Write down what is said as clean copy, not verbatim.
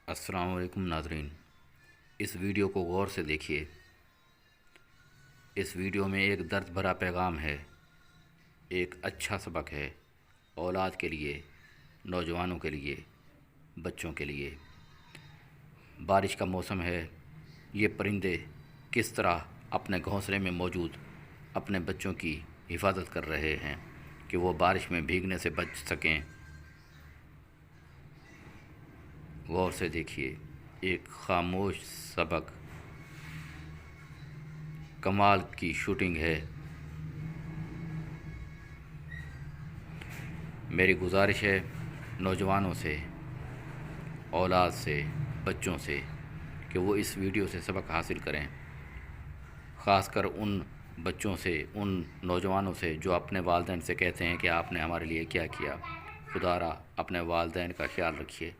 अस्सलाम वालेकुम नाज़रीन। इस वीडियो को गौर से देखिए। इस वीडियो में एक दर्द भरा पैगाम है, एक अच्छा सबक है औलाद के लिए, नौजवानों के लिए, बच्चों के लिए। बारिश का मौसम है। ये परिंदे किस तरह अपने घोंसले में मौजूद अपने बच्चों की हिफाजत कर रहे हैं कि वो बारिश में भीगने से बच सकें। गौर से देखिए। एक खामोश सबक, कमाल की शूटिंग है। मेरी गुजारिश है नौजवानों से, औलाद से, बच्चों से कि वो इस वीडियो से सबक हासिल करें। ख़ासकर उन बच्चों से, उन नौजवानों से जो अपने वालिदैन से कहते हैं कि आपने हमारे लिए क्या किया। खुदारा अपने वालिदैन का ख्याल रखिए।